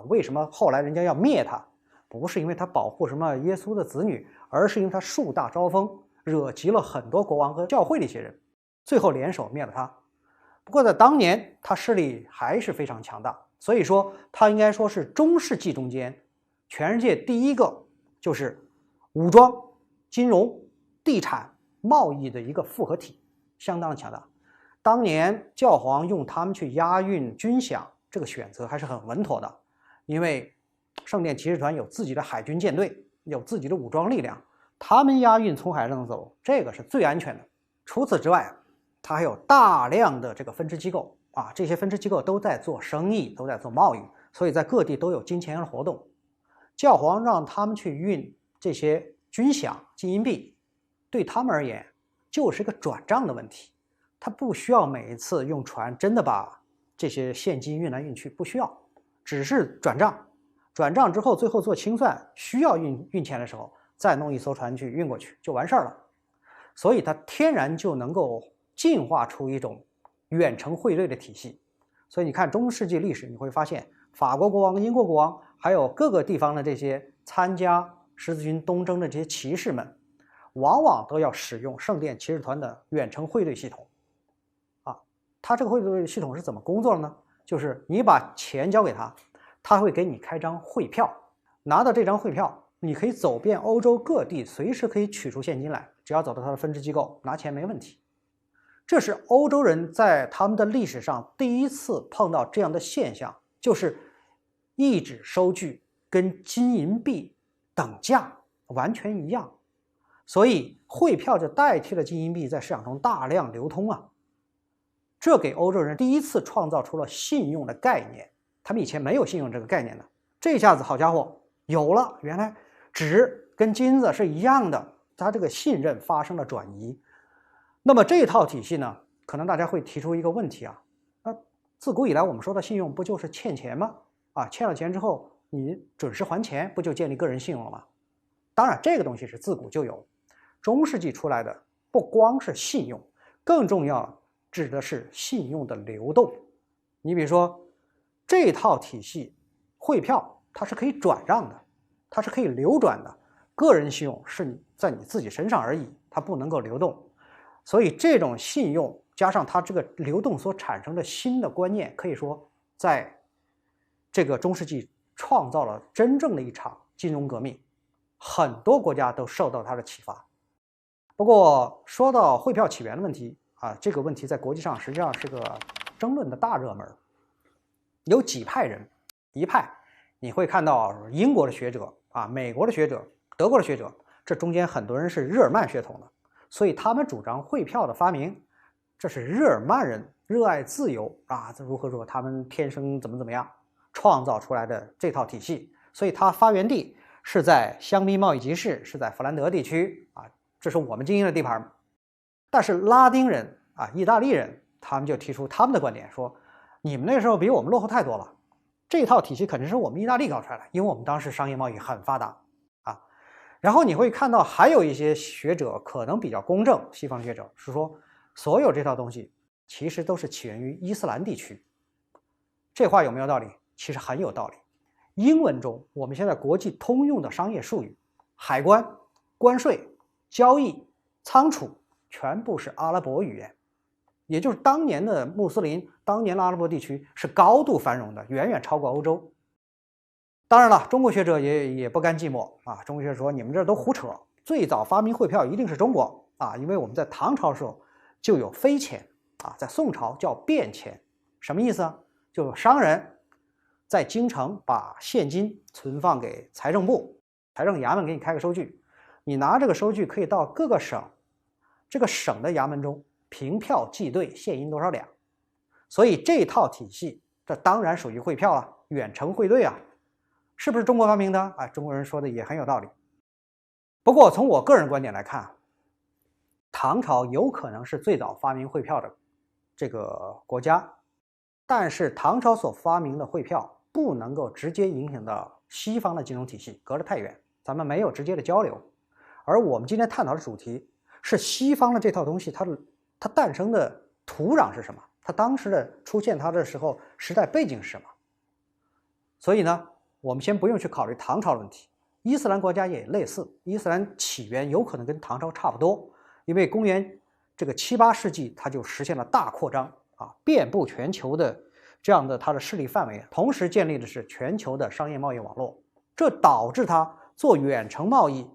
为什么后来人家要灭他？不是因为他保护什么耶稣的子女，而是因为他树大招风，惹急了很多国王和教会的一些人，最后联手灭了他。不过在当年他势力还是非常强大，所以说他应该说是中世纪中间全世界第一个就是武装、金融、地产、贸易的一个复合体，相当强大。当年教皇用他们去押运军饷，这个选择还是很稳妥的，因为圣殿骑士团有自己的海军舰队，有自己的武装力量，他们押运从海上走，这个是最安全的。除此之外，它还有大量的这个分支机构这些分支机构都在做生意，都在做贸易，所以在各地都有金钱的活动。教皇让他们去运这些军饷、金银币，对他们而言就是一个转账的问题，他不需要每一次用船真的把这些现金运来运去，不需要，只是转账。转账之后，最后做清算，需要运钱的时候，再弄一艘船去运过去就完事儿了。所以它天然就能够进化出一种远程汇兑的体系。所以你看中世纪历史，你会发现法国国王、英国国王，还有各个地方的这些参加十字军东征的这些骑士们，往往都要使用圣殿骑士团的远程汇兑系统它这个汇兑系统是怎么工作的呢？就是你把钱交给他，他会给你开张汇票，拿到这张汇票，你可以走遍欧洲各地，随时可以取出现金来，只要走到他的分支机构拿钱没问题。这是欧洲人在他们的历史上第一次碰到这样的现象，就是一纸收据跟金银币等价，完全一样，所以汇票就代替了金银币在市场中大量流通这给欧洲人第一次创造出了信用的概念，他们以前没有信用这个概念的，这下子好家伙有了，原来纸跟金子是一样的，它这个信任发生了转移。那么这套体系呢，可能大家会提出一个问题自古以来我们说的信用不就是欠钱吗？欠了钱之后你准时还钱，不就建立个人信用了吗？当然这个东西是自古就有，中世纪出来的不光是信用，更重要指的是信用的流动。你比如说，这套体系汇票它是可以转让的，它是可以流转的，个人信用是在你自己身上而已，它不能够流动。所以这种信用加上它这个流动所产生的新的观念，可以说在这个中世纪创造了真正的一场金融革命，很多国家都受到它的启发。不过说到汇票起源的问题啊，这个问题在国际上实际上是个争论的大热门。有几派人，一派你会看到英国的学者啊、美国的学者、德国的学者，这中间很多人是日耳曼血统的，所以他们主张汇票的发明，这是日耳曼人热爱自由啊，如何他们天生怎么样创造出来的这套体系，所以它发源地是在香槟贸易集市，是在弗兰德地区啊，这是我们经营的地盘。但是拉丁人啊、意大利人，他们就提出他们的观点，说你们那时候比我们落后太多了，这套体系肯定是我们意大利搞出来的，因为我们当时商业贸易很发达啊。然后你会看到还有一些学者可能比较公正，西方学者是说所有这套东西其实都是起源于伊斯兰地区。这话有没有道理？其实很有道理。英文中我们现在国际通用的商业术语，海关、关税、交易、仓储，全部是阿拉伯语言。也就是当年的穆斯林，当年的阿拉伯地区是高度繁荣的，远远超过欧洲。当然了，中国学者也不甘寂寞啊。中国学者说，你们这都胡扯，最早发明汇票一定是中国啊，因为我们在唐朝的时候就有飞钱啊，在宋朝叫便钱。什么意思啊？就商人在京城把现金存放给财政部，财政衙门给你开个收据，你拿这个收据可以到各个省，这个省的衙门中凭票计对现银多少两。所以这套体系这当然属于汇票了，远程汇兑啊，是不是中国发明的？哎，中国人说的也很有道理。不过从我个人观点来看，唐朝有可能是最早发明汇票的这个国家，但是唐朝所发明的汇票不能够直接影响到西方的金融体系，隔得太远，咱们没有直接的交流。而我们今天探讨的主题是西方的这套东西，它诞生的土壤是什么？它当时的出现它的时候时代背景是什么？所以呢，我们先不用去考虑唐朝的问题，伊斯兰国家也类似，伊斯兰起源有可能跟唐朝差不多，因为公元这个7、8世纪它就实现了大扩张啊，遍布全球的这样的它的势力范围，同时建立的是全球的商业贸易网络，这导致它做远程贸易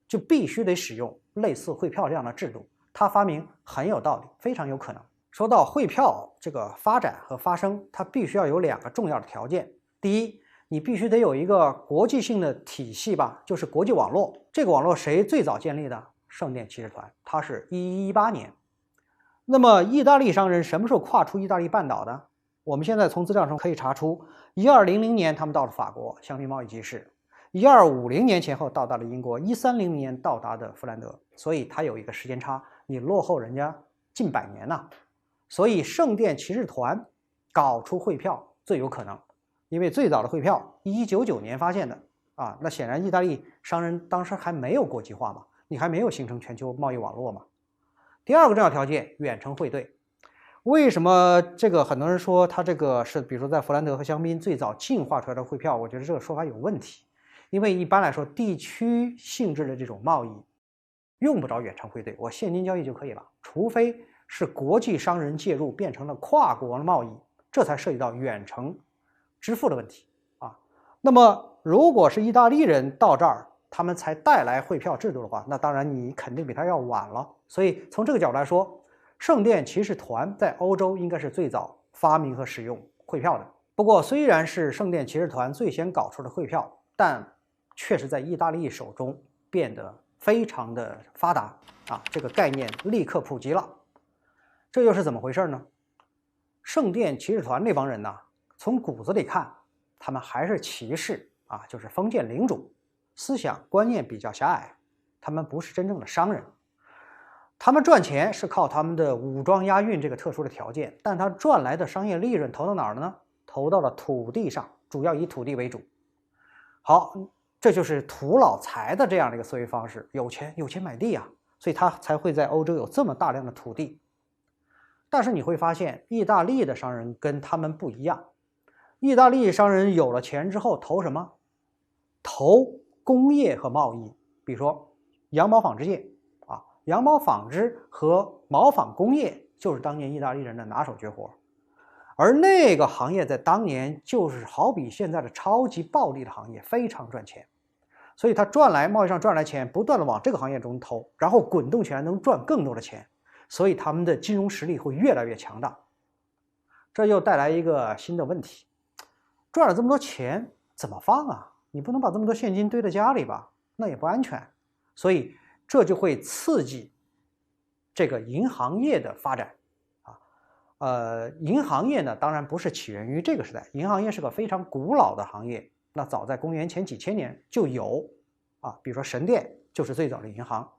就必须得使用类似汇票这样的制度，它发明很有道理，非常有可能。说到汇票这个发展和发生，它必须要有2个重要的条件。第一，你必须得有一个国际性的体系吧，就是国际网络。这个网络谁最早建立的？圣殿骑士团，它是1118年。那么意大利商人什么时候跨出意大利半岛的？我们现在从资料中可以查出，1200年他们到了法国香槟贸易集市，1250年前后到达了英国，1300年到达的弗兰德，所以它有一个时间差，你落后人家近100年呐。所以圣殿骑士团搞出汇票最有可能，因为最早的汇票1199年发现的啊，那显然意大利商人当时还没有国际化嘛，你还没有形成全球贸易网络嘛。第2个重要条件，远程汇兑。为什么这个很多人说它这个是比如说在弗兰德和香槟最早进化出来的汇票？我觉得这个说法有问题，因为一般来说地区性质的这种贸易用不着远程汇兑，我现金交易就可以了，除非是国际商人介入变成了跨国的贸易，这才涉及到远程支付的问题啊。那么如果是意大利人到这儿他们才带来汇票制度的话，那当然你肯定比他要晚了。所以从这个角度来说，圣殿骑士团在欧洲应该是最早发明和使用汇票的。不过虽然是圣殿骑士团最先搞出的汇票，但确实在意大利手中变得非常的发达啊，这个概念立刻普及了。这又是怎么回事呢？圣殿骑士团那帮人呢，从骨子里看，他们还是骑士啊，就是封建领主，思想观念比较狭隘，他们不是真正的商人。他们赚钱是靠他们的武装押运这个特殊的条件，但他赚来的商业利润投到哪儿了呢？投到了土地上，主要以土地为主。好，这就是土老财的这样的一个思维方式，有钱买地啊，所以他才会在欧洲有这么大量的土地。但是你会发现，意大利的商人跟他们不一样。意大利商人有了钱之后投什么？投工业和贸易，比如说羊毛纺织业啊，羊毛纺织和毛纺工业就是当年意大利人的拿手绝活。而那个行业在当年就是好比现在的超级暴利的行业，非常赚钱。所以他贸易上赚来钱，不断的往这个行业中投，然后滚动起来能赚更多的钱，所以他们的金融实力会越来越强大。这又带来一个新的问题，赚了这么多钱怎么放啊？你不能把这么多现金堆在家里吧，那也不安全。所以这就会刺激这个银行业的发展啊。银行业呢，当然不是起源于这个时代，银行业是个非常古老的行业。那早在公元前几千年就有啊，比如说神殿就是最早的银行。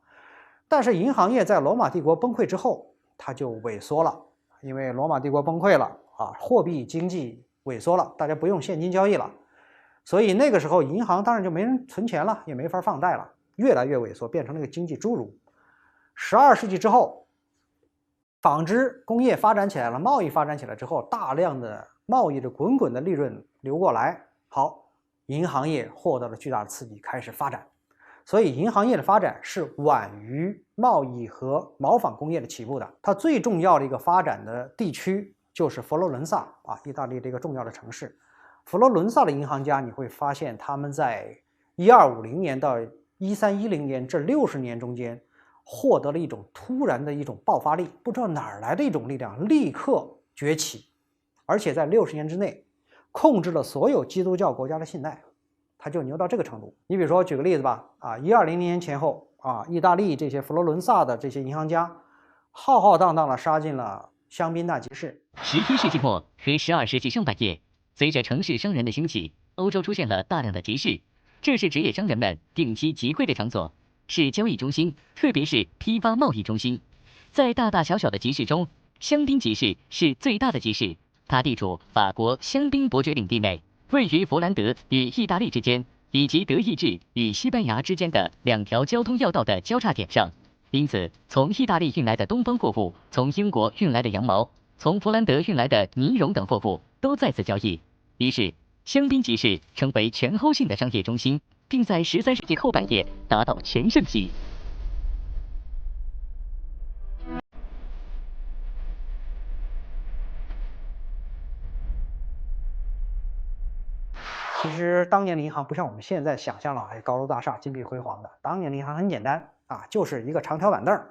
但是银行业在罗马帝国崩溃之后，它就萎缩了，因为罗马帝国崩溃了啊，货币经济萎缩了，大家不用现金交易了，所以那个时候银行当然就没人存钱了，也没法放贷了，越来越萎缩，变成了个经济侏儒。12世纪之后，纺织工业发展起来了，贸易发展起来之后，大量的贸易的滚滚的利润流过来，好，银行业获得了巨大的刺激，开始发展。所以银行业的发展是晚于贸易和毛纺工业的起步的。它最重要的一个发展的地区就是佛罗伦萨啊，意大利的一个重要的城市。佛罗伦萨的银行家，你会发现他们在1250年到1310年这60年中间，获得了一种突然的一种爆发力，不知道哪儿来的一种力量，立刻崛起，而且在60年之内控制了所有基督教国家的信贷。它就牛到这个程度。你比如说举个例子吧，120年前后啊，意大利这些佛罗伦萨的这些银行家，浩浩荡荡的杀进了香槟大集市。11世纪末和12世纪上半叶，随着城市商人的兴起，欧洲出现了大量的集市，这是职业商人们定期集会的场所，是交易中心，特别是批发贸易中心。在大大小小的集市中，香槟集市是最大的集市，它地处法国香槟伯爵领地内。位于佛兰德与意大利之间，以及德意志与西班牙之间的2条交通要道的交叉点上，因此，从意大利运来的东方货物，从英国运来的羊毛，从佛兰德运来的呢绒等货物都在此交易。于是，香槟集市成为全欧性的商业中心，并在13世纪后半叶达到全盛期。其实当年的银行不像我们现在想象了，高楼大厦、金碧辉煌的。当年的银行很简单啊，就是一个长条板凳，